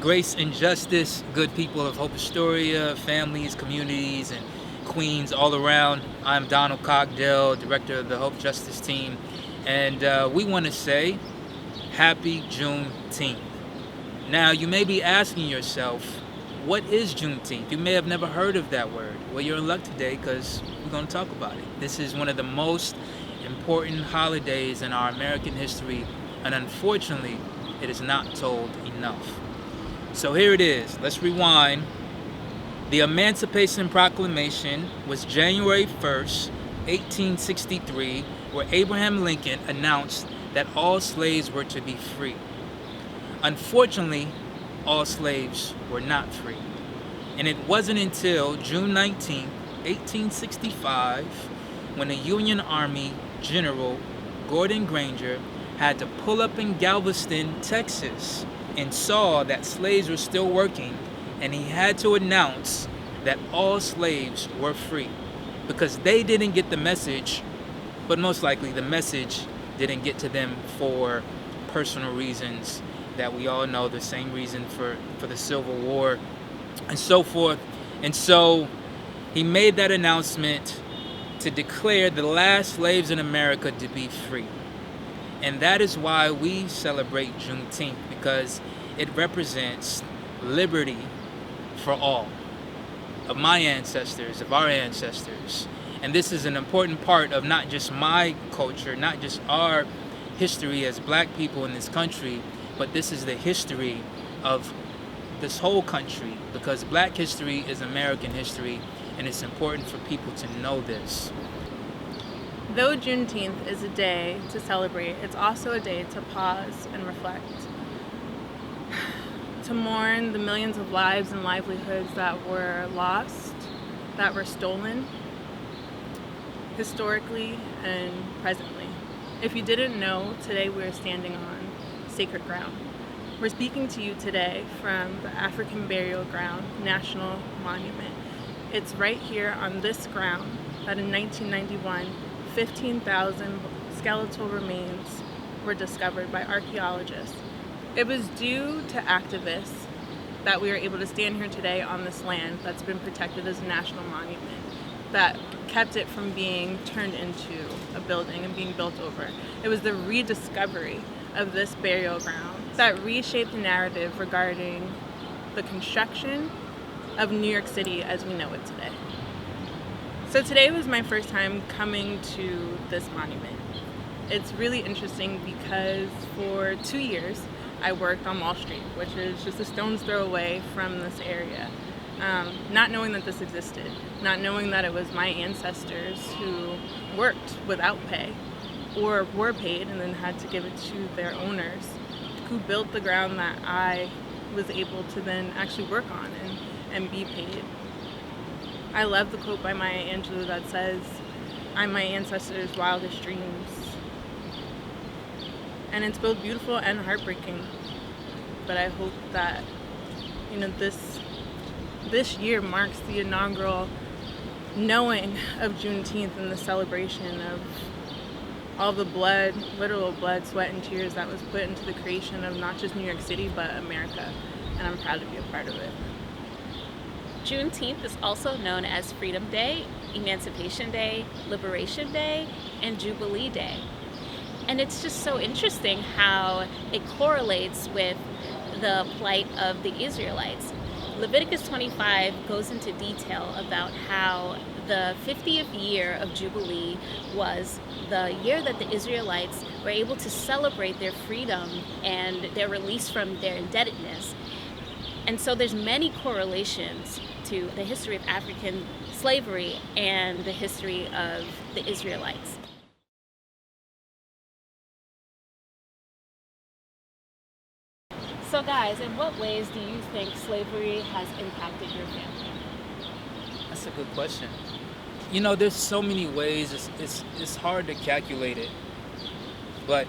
Grace and justice, good people of Hope Astoria, families, communities, and Queens all around. I'm Donal Cogdell, director of the Hope Justice Team, and we want to say Happy Juneteenth. Now, you may be asking yourself, what is Juneteenth? You may have never heard of that word. Well, you're in luck today because we're going to talk about it. This is one of the most important holidays in our American history, and unfortunately, it is not told enough. So here it is. Let's rewind. The Emancipation Proclamation was January 1st, 1863, where Abraham Lincoln announced that all slaves were to be free. Unfortunately, all slaves were not free. And it wasn't until June 19, 1865, when the Union Army General Gordon Granger had to pull up in Galveston, Texas, and saw that slaves were still working, and he had to announce that all slaves were free because they didn't get the message, but most likely the message didn't get to them for personal reasons that we all know, the same reason for the Civil War and so forth. And so he made that announcement to declare the last slaves in America to be free. And that is why we celebrate Juneteenth, because it represents liberty for all, of my ancestors, of our ancestors. And this is an important part of not just my culture, not just our history as black people in this country, but this is the history of this whole country, because black history is American history, and it's important for people to know this. Though Juneteenth is a day to celebrate, it's also a day to pause and reflect. To mourn the millions of lives and livelihoods that were lost, that were stolen, historically and presently. If you didn't know, today we're standing on sacred ground. We're speaking to you today from the African Burial Ground National Monument. It's right here on this ground that in 1991, 15,000 skeletal remains were discovered by archaeologists. It was due to activists that we are able to stand here today on this land that's been protected as a national monument, that kept it from being turned into a building and being built over. It was the rediscovery of this burial ground that reshaped the narrative regarding the construction of New York City as we know it today. So today was my first time coming to this monument. It's really interesting because for 2 years I worked on Wall Street, which is just a stone's throw away from this area. Not knowing that this existed, not knowing that it was my ancestors who worked without pay or were paid and then had to give it to their owners, who built the ground that I was able to then actually work on and be paid. I love the quote by Maya Angelou that says, "I'm my ancestors' wildest dreams." And it's both beautiful and heartbreaking. But I hope that, this year marks the inaugural knowing of Juneteenth and the celebration of all the blood, literal blood, sweat, and tears that was put into the creation of not just New York City, but America. And I'm proud to be a part of it. Juneteenth is also known as Freedom Day, Emancipation Day, Liberation Day, and Jubilee Day. And it's just so interesting how it correlates with the plight of the Israelites. Leviticus 25 goes into detail about how the 50th year of Jubilee was the year that the Israelites were able to celebrate their freedom and their release from their indebtedness. And so there's many correlations to the history of African slavery and the history of the Israelites. So guys, in what ways do you think slavery has impacted your family? That's a good question. There's so many ways, it's hard to calculate it. But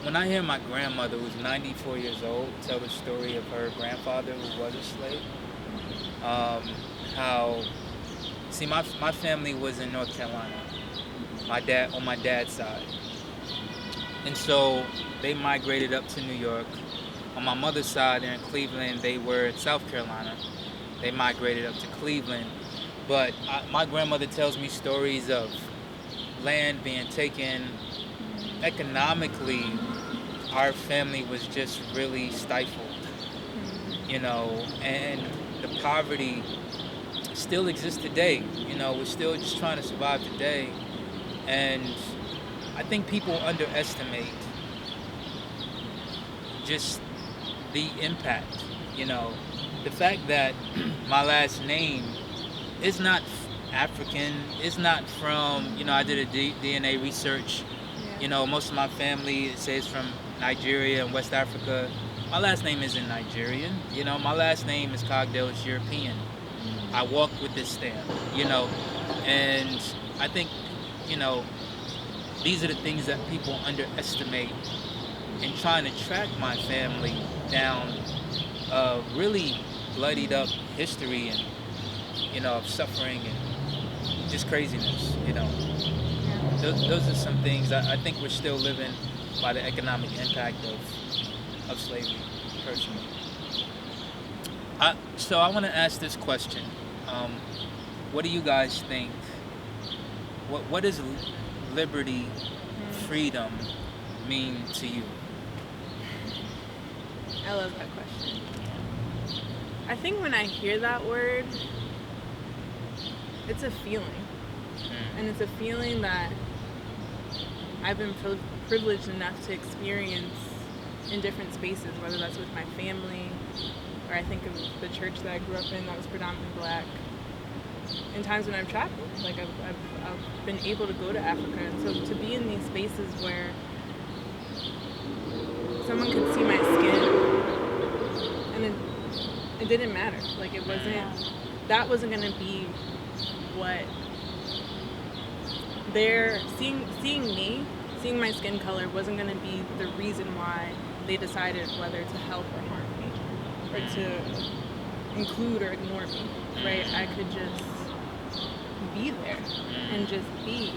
when I hear my grandmother, who's 94 years old, tell the story of her grandfather who was a slave, my family was in North Carolina, on my dad's side. And so they migrated up to New York On my mother's side, they're in Cleveland. They were in South Carolina. They migrated up to Cleveland. But my grandmother tells me stories of land being taken. Economically, our family was just really stifled, and the poverty still exists today. We're still just trying to survive today. And I think people underestimate just the impact, the fact that my last name is not African, is not from, I did a DNA research, most of my family, it says from Nigeria and West Africa. My last name isn't Nigerian, my last name is Cogdell, it's European. I walk with this stamp, and I think, these are the things that people underestimate in trying to track my family down a really bloodied up history and, of suffering and just craziness, Those are some things I think we're still living by the economic impact of slavery, personally. So I want to ask this question. What do you guys think? What does liberty, freedom mean to you? I love that question. I think when I hear that word, it's a feeling. And it's a feeling that I've been privileged enough to experience in different spaces, whether that's with my family, or I think of the church that I grew up in that was predominantly Black. In times when I've traveled, like I've been able to go to Africa, and so to be in these spaces where someone could see my skin, and it didn't matter. Like that wasn't gonna be what they're seeing me, seeing my skin color wasn't gonna be the reason why they decided whether to help or harm me, or to include or ignore me, right? I could just be there and just be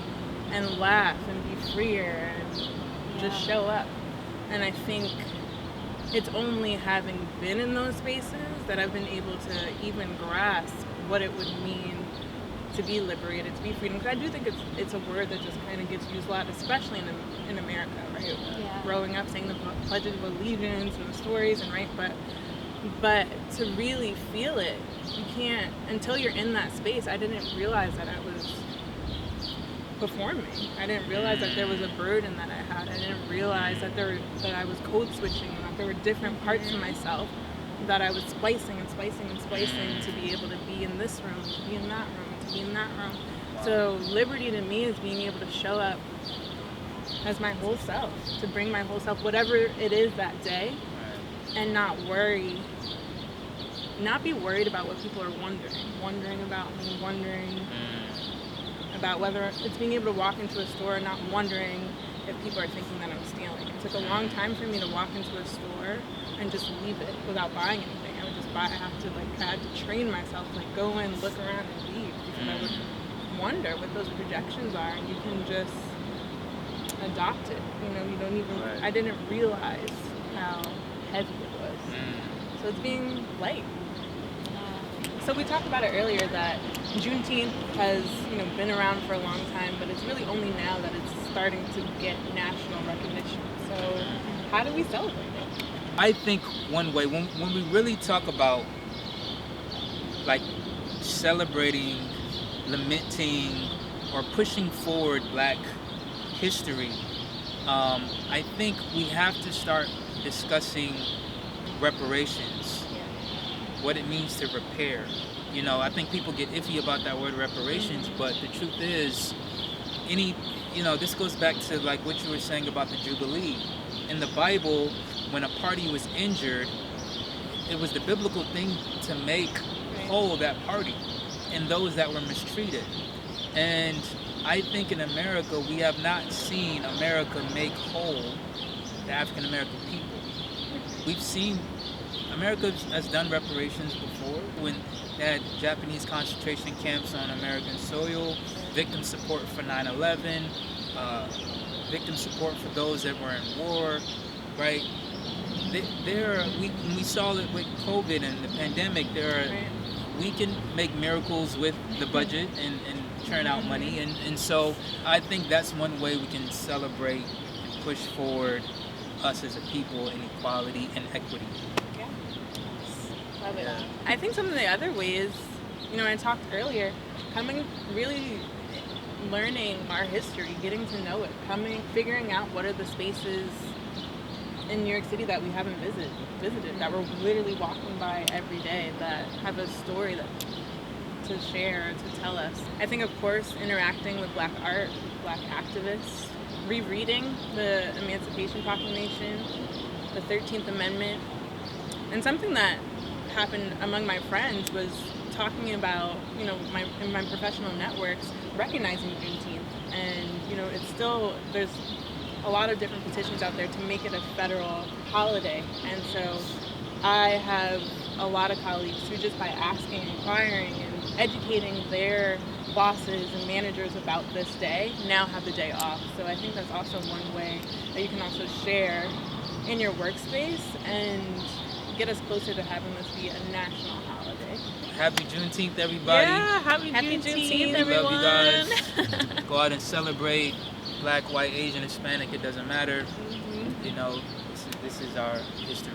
and laugh and be freer and just show up. And I think it's only having been in those spaces that I've been able to even grasp what it would mean to be liberated, to be freedom. Because I do think it's a word that just kind of gets used a lot, especially in America, right? Yeah. Growing up saying the Pledge of Allegiance and the stories, and right, but to really feel it, you can't, until you're in that space. I didn't realize that I was performing. I didn't realize that there was a burden that I had. I didn't realize that I was code switching, and that there were different parts of myself that I was splicing and splicing and splicing to be able to be in this room, to be in that room, to be in that room. So liberty to me is being able to show up as my whole self, to bring my whole self, whatever it is that day, and not be worried about what people are wondering about me, wondering about whether it's being able to walk into a store and not wondering if people are thinking that I'm stealing. It took a long time for me to walk into a store and just leave it without buying anything. I would just buy. I had to train myself, go in, look around, and leave, because I would wonder what those projections are, and you can just adopt it. You don't even. I didn't realize how heavy it was. So it's being light. So we talked about it earlier that Juneteenth has, been around for a long time, but it's really only now that it's starting to get national recognition. So how do we celebrate it? I think one way, when we really talk about celebrating, lamenting, or pushing forward Black history, I think we have to start discussing reparations, what it means to repair. I think people get iffy about that word reparations, but the truth is, this goes back to what you were saying about the Jubilee. In the Bible, when a party was injured, it was the biblical thing to make whole that party and those that were mistreated. And I think in America, we have not seen America make whole the African American people. We've seen America has done reparations before when they had Japanese concentration camps on American soil, victim support for 9/11, victim support for those that were in war, right? we saw it with COVID and the pandemic. We can make miracles with the budget and churn out money, and so I think that's one way we can celebrate and push forward us as a people in equality and equity. Yeah. Love it. I think some of the other ways, I talked earlier, really learning our history, getting to know it, figuring out what are the spaces in New York City that we haven't visited, that we're literally walking by every day, that have a story to share, to tell us. I think, of course, interacting with Black art, Black activists, rereading the Emancipation Proclamation, the 13th Amendment, and something that happened among my friends was talking about, in my professional networks, recognizing Juneteenth, and it's still, there's a lot of different petitions out there to make it a federal holiday, and so I have a lot of colleagues who just by asking, inquiring, and educating their bosses and managers about this day now have the day off. So I think that's also one way that you can also share in your workspace and get us closer to having this be a national holiday. Happy Juneteenth, everybody. Yeah, happy Juneteenth, We everyone. love you guys. Go out and celebrate. Black, white, Asian, Hispanic, it doesn't matter. This is our history.